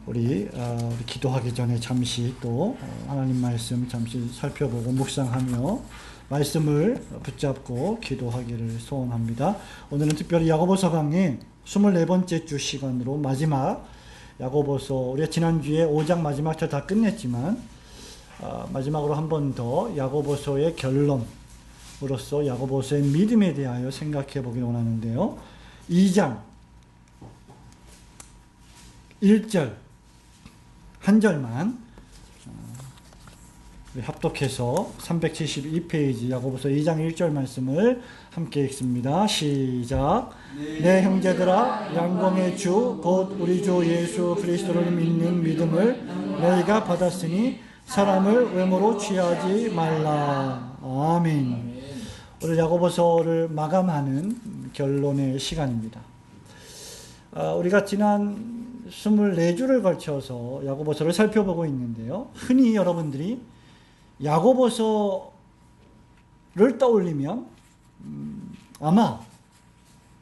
우리 기도하기 전에 잠시 또 하나님 말씀 잠시 살펴보고 묵상하며 말씀을 붙잡고 기도하기를 소원합니다. 오늘은 특별히 야고보서 강의 24번째 주 시간으로 마지막 야고보서, 우리가 지난주에 5장 마지막 절 다 끝냈지만 마지막으로 한 번 더 야고보서의 결론으로서 야고보서의 믿음에 대하여 생각해 보기를 원하는데요. 2장 1절 한 절만 합독해서 372페이지 야고보서 2장 1절 말씀을 함께 읽습니다. 시작. 내 형제들아, 영광의 주 곧 우리 주 예수 그리스도를 믿는 믿음을 너희가 받았으니 사람을 외모로 취하지 말라. 아멘. 오늘 야고보서를 마감하는 결론의 시간입니다. 우리가 지난 24주를 걸쳐서 야고보서를 살펴보고 있는데요. 흔히 여러분들이 야고보서를 떠올리면 아마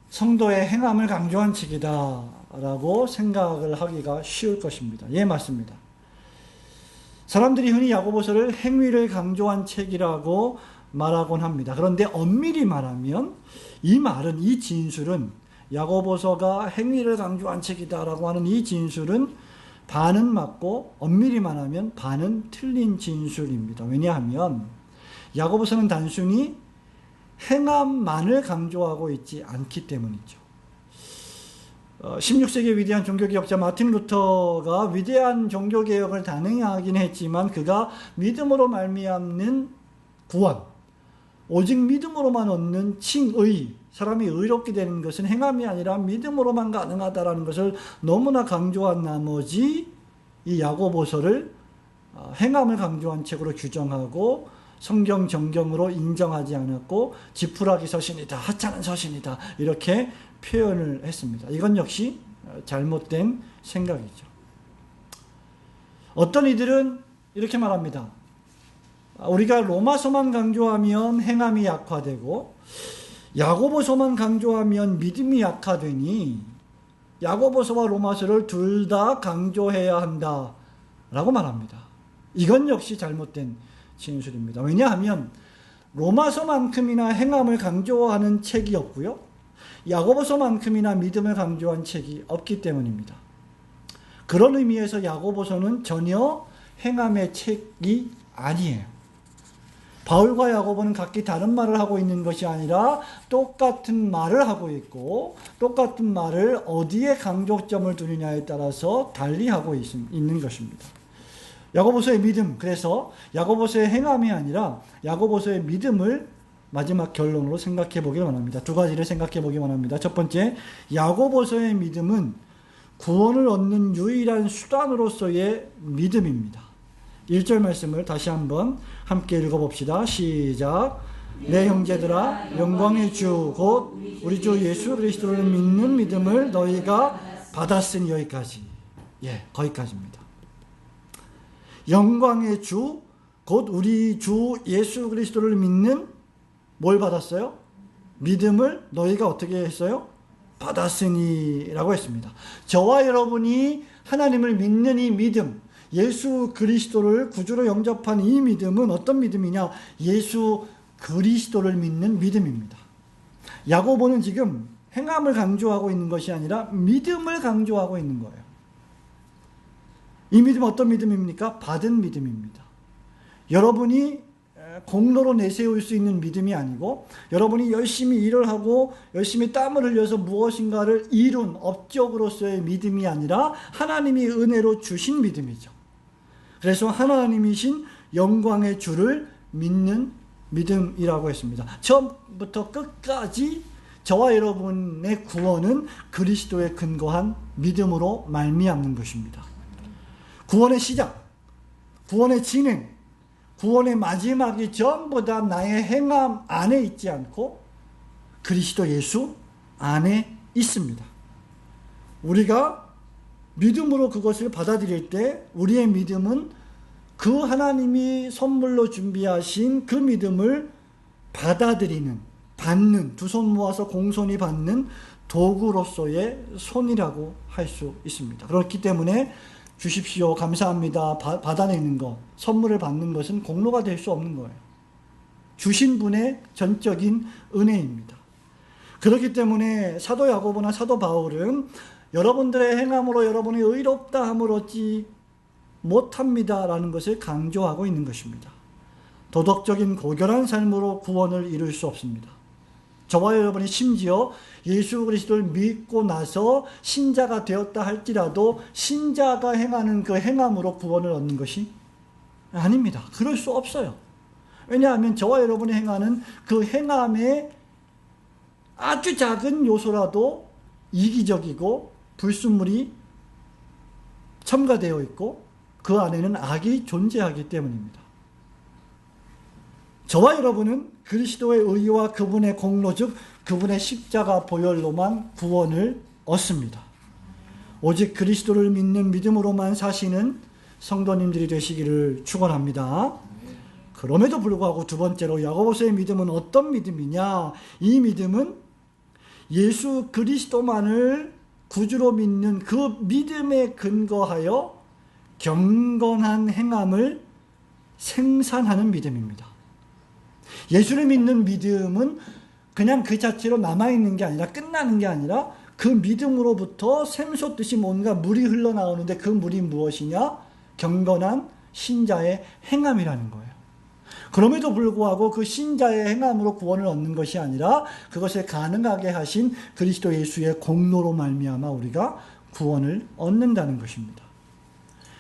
성도의 행함을 강조한 책이다 라고 생각을 하기가 쉬울 것입니다. 예, 맞습니다. 사람들이 흔히 야고보서를 행위를 강조한 책이라고 말하곤 합니다. 그런데 엄밀히 말하면 이 말은, 이 진술은 야고보서가 행위를 강조한 책이다라고 하는 이 진술은 반은 맞고 엄밀히 말하면 반은 틀린 진술입니다. 왜냐하면 야고보서는 단순히 행함만을 강조하고 있지 않기 때문이죠. 16세기 위대한 종교개혁자 마틴 루터가 위대한 종교개혁을 단행하긴 했지만 그가 믿음으로 말미암는 구원, 오직 믿음으로만 얻는 칭의, 사람이 의롭게 되는 것은 행함이 아니라 믿음으로만 가능하다라는 것을 너무나 강조한 나머지 이 야고보서를 행함을 강조한 책으로 규정하고 성경 정경으로 인정하지 않았고 지푸라기 서신이다, 하찮은 서신이다 이렇게 표현을 했습니다. 이건 역시 잘못된 생각이죠. 어떤 이들은 이렇게 말합니다. 우리가 로마서만 강조하면 행함이 약화되고 야고보서만 강조하면 믿음이 약화되니 야고보서와 로마서를 둘 다 강조해야 한다 라고 말합니다. 이건 역시 잘못된 진술입니다. 왜냐하면 로마서만큼이나 행함을 강조하는 책이 없고요, 야고보서만큼이나 믿음을 강조한 책이 없기 때문입니다. 그런 의미에서 야고보서는 전혀 행함의 책이 아니에요. 바울과 야고보는 각기 다른 말을 하고 있는 것이 아니라 똑같은 말을 하고 있고 똑같은 말을 어디에 강조점을 두느냐에 따라서 달리하고 있는 것입니다. 야고보서의 믿음, 그래서 야고보서의 행함이 아니라 야고보서의 믿음을 마지막 결론으로 생각해 보길 원합니다. 두 가지를 생각해 보기 원합니다. 첫 번째, 야고보서의 믿음은 구원을 얻는 유일한 수단으로서의 믿음입니다. 1절 말씀을 다시 한번 함께 읽어봅시다. 시작. 내 형제들아, 영광의 주 곧 우리 주 예수 그리스도를 믿는 믿음을 너희가 받았으니. 여기까지. 예, 거기까지입니다. 영광의 주 곧 우리 주 예수 그리스도를 믿는 뭘 받았어요? 믿음을 너희가 어떻게 했어요? 받았으니 라고 했습니다. 저와 여러분이 하나님을 믿는 이 믿음, 예수 그리스도를 구주로 영접한 이 믿음은 어떤 믿음이냐? 예수 그리스도를 믿는 믿음입니다. 야고보는 지금 행함을 강조하고 있는 것이 아니라 믿음을 강조하고 있는 거예요. 이 믿음은 어떤 믿음입니까? 받은 믿음입니다. 여러분이 공로로 내세울 수 있는 믿음이 아니고 여러분이 열심히 일을 하고 열심히 땀을 흘려서 무엇인가를 이룬 업적으로서의 믿음이 아니라 하나님이 은혜로 주신 믿음이죠. 그래서 하나님이신 영광의 주를 믿는 믿음이라고 했습니다. 처음부터 끝까지 저와 여러분의 구원은 그리스도에 근거한 믿음으로 말미암는 것입니다. 구원의 시작, 구원의 진행, 구원의 마지막이 전부 다 나의 행함 안에 있지 않고 그리스도 예수 안에 있습니다. 우리가 믿음으로 그것을 받아들일 때 우리의 믿음은 그 하나님이 선물로 준비하신 그 믿음을 받아들이는, 받는, 두 손 모아서 공손히 받는 도구로서의 손이라고 할 수 있습니다. 그렇기 때문에 주십시오, 감사합니다, 받아내는 것, 선물을 받는 것은 공로가 될 수 없는 거예요. 주신 분의 전적인 은혜입니다. 그렇기 때문에 사도 야고보나 사도 바울은 여러분들의 행함으로 여러분이 의롭다함을 얻지 못합니다라는 것을 강조하고 있는 것입니다. 도덕적인 고결한 삶으로 구원을 이룰 수 없습니다. 저와 여러분이 심지어 예수 그리스도를 믿고 나서 신자가 되었다 할지라도 신자가 행하는 그 행함으로 구원을 얻는 것이 아닙니다. 그럴 수 없어요. 왜냐하면 저와 여러분이 행하는 그 행함의 아주 작은 요소라도 이기적이고 불순물이 첨가되어 있고 그 안에는 악이 존재하기 때문입니다. 저와 여러분은 그리스도의 의와 그분의 공로 즉 그분의 십자가 보혈로만 구원을 얻습니다. 오직 그리스도를 믿는 믿음으로만 사시는 성도님들이 되시기를 축원합니다. 그럼에도 불구하고 두 번째로 야고보서의 믿음은 어떤 믿음이냐? 이 믿음은 예수 그리스도만을 구주로 믿는 그 믿음에 근거하여 경건한 행함을 생산하는 믿음입니다. 예수를 믿는 믿음은 그냥 그 자체로 남아있는 게 아니라 끝나는 게 아니라 그 믿음으로부터 샘솟듯이 뭔가 물이 흘러나오는데 그 물이 무엇이냐? 경건한 신자의 행함이라는 거예요. 그럼에도 불구하고 그 신자의 행함으로 구원을 얻는 것이 아니라 그것을 가능하게 하신 그리스도 예수의 공로로 말미암아 우리가 구원을 얻는다는 것입니다.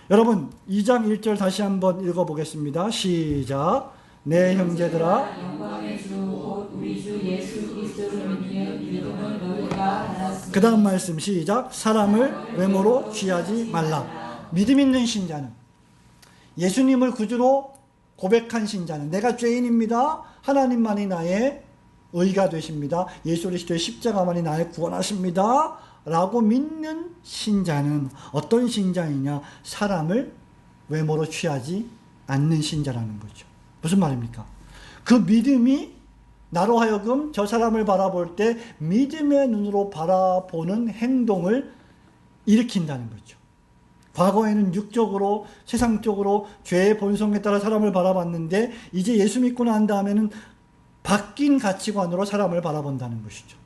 여러분 2장 1절 다시 한번 읽어보겠습니다. 시작. 내 형제들아 영광의 주 곧 우리 주 예수 그리스도를 믿는 믿음을 너희가 받았으니 그 다음 말씀 시작. 사람을 외모로 취하지 말라. 믿음 있는 신자는 예수님을 구주로 고백한 신자는 내가 죄인입니다. 하나님만이 나의 의가 되십니다. 예수 그리스도의 십자가만이 나를 구원하십니다. 라고 믿는 신자는 어떤 신자이냐? 사람을 외모로 취하지 않는 신자라는 거죠. 무슨 말입니까? 그 믿음이 나로 하여금 저 사람을 바라볼 때 믿음의 눈으로 바라보는 행동을 일으킨다는 거죠. 과거에는 육적으로 세상적으로 죄의 본성에 따라 사람을 바라봤는데 이제 예수 믿고 난 다음에는 바뀐 가치관으로 사람을 바라본다는 것이죠.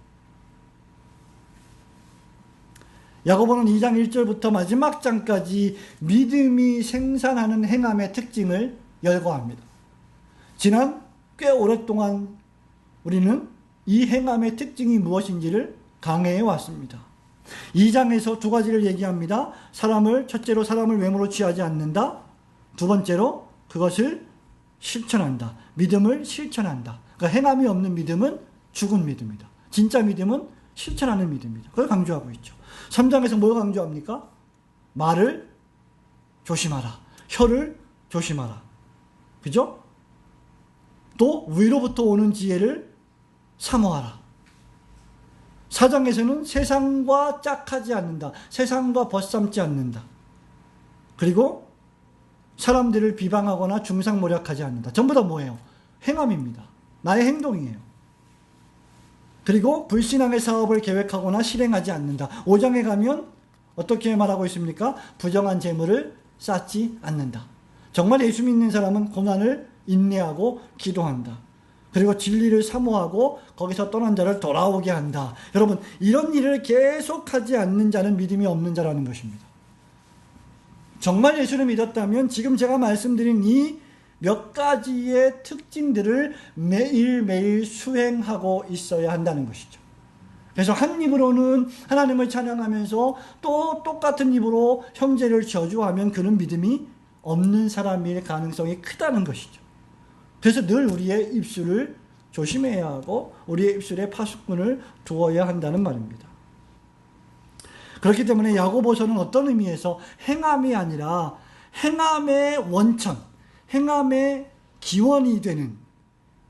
야고보는 2장 1절부터 마지막 장까지 믿음이 생산하는 행함의 특징을 열거합니다. 지난 꽤 오랫동안 우리는 이 행함의 특징이 무엇인지를 강해해 왔습니다. 2장에서 두 가지를 얘기합니다. 첫째로 사람을 외모로 취하지 않는다. 두 번째로 그것을 실천한다. 믿음을 실천한다. 그러니까 행함이 없는 믿음은 죽은 믿음이다. 진짜 믿음은 실천하는 믿음이다. 그걸 강조하고 있죠. 3장에서 뭘 강조합니까? 말을 조심하라. 혀를 조심하라. 그죠? 또 위로부터 오는 지혜를 사모하라. 4장에서는 세상과 짝하지 않는다. 세상과 벗삼지 않는다. 그리고 사람들을 비방하거나 중상모략하지 않는다. 전부 다 뭐예요? 행함입니다. 나의 행동이에요. 그리고 불신앙의 사업을 계획하거나 실행하지 않는다. 5장에 가면 어떻게 말하고 있습니까? 부정한 재물을 쌓지 않는다. 정말 예수 믿는 사람은 고난을 인내하고 기도한다. 그리고 진리를 사모하고 거기서 떠난 자를 돌아오게 한다. 여러분, 이런 일을 계속하지 않는 자는 믿음이 없는 자라는 것입니다. 정말 예수를 믿었다면 지금 제가 말씀드린 이 몇 가지의 특징들을 매일매일 수행하고 있어야 한다는 것이죠. 그래서 한 입으로는 하나님을 찬양하면서 또 똑같은 입으로 형제를 저주하면 그는 믿음이 없는 사람일 가능성이 크다는 것이죠. 그래서 늘 우리의 입술을 조심해야 하고 우리의 입술에 파수꾼을 두어야 한다는 말입니다. 그렇기 때문에 야고보서는 어떤 의미에서 행함이 아니라 행함의 원천, 행함의 기원이 되는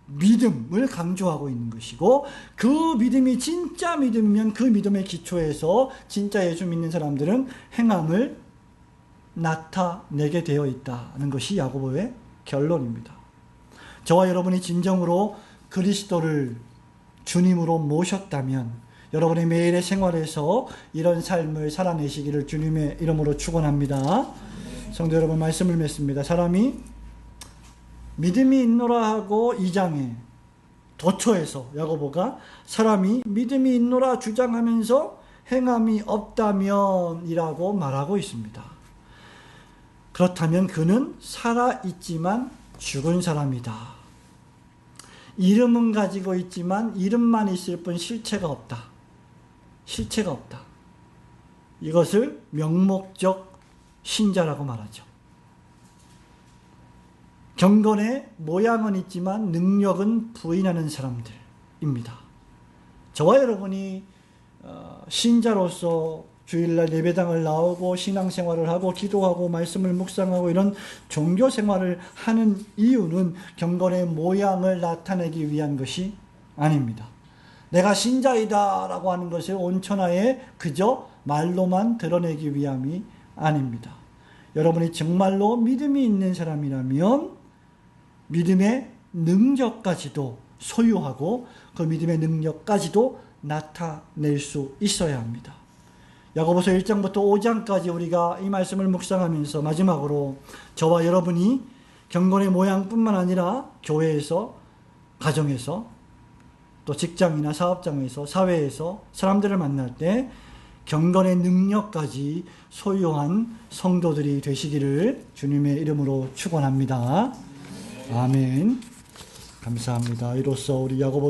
믿음을 강조하고 있는 것이고 그 믿음이 진짜 믿음이면 그 믿음의 기초에서 진짜 예수 믿는 사람들은 행함을 나타내게 되어 있다는 것이 야고보의 결론입니다. 저와 여러분이 진정으로 그리스도를 주님으로 모셨다면 여러분의 매일의 생활에서 이런 삶을 살아내시기를 주님의 이름으로 축원합니다. 성도 여러분, 말씀을 맺습니다. 사람이 믿음이 있노라 하고 2장에 도처에서 야고보가 사람이 믿음이 있노라 주장하면서 행함이 없다면 이라고 말하고 있습니다. 그렇다면 그는 살아있지만 죽은 사람이다. 이름은 가지고 있지만 이름만 있을 뿐 실체가 없다. 실체가 없다. 이것을 명목적 신자라고 말하죠. 경건의 모양은 있지만 능력은 부인하는 사람들입니다. 저와 여러분이 신자로서 주일날 예배당을 나오고 신앙생활을 하고 기도하고 말씀을 묵상하고 이런 종교생활을 하는 이유는 경건의 모양을 나타내기 위한 것이 아닙니다. 내가 신자이다 라고 하는 것을 온천하에 그저 말로만 드러내기 위함이 아닙니다. 여러분이 정말로 믿음이 있는 사람이라면 믿음의 능력까지도 소유하고 그 믿음의 능력까지도 나타낼 수 있어야 합니다. 야고보서 1장부터 5장까지 우리가 이 말씀을 묵상하면서 마지막으로 저와 여러분이 경건의 모양뿐만 아니라 교회에서, 가정에서, 또 직장이나 사업장에서, 사회에서 사람들을 만날 때 경건의 능력까지 소유한 성도들이 되시기를 주님의 이름으로 축원합니다. 아멘. 감사합니다. 이로써 우리 야고보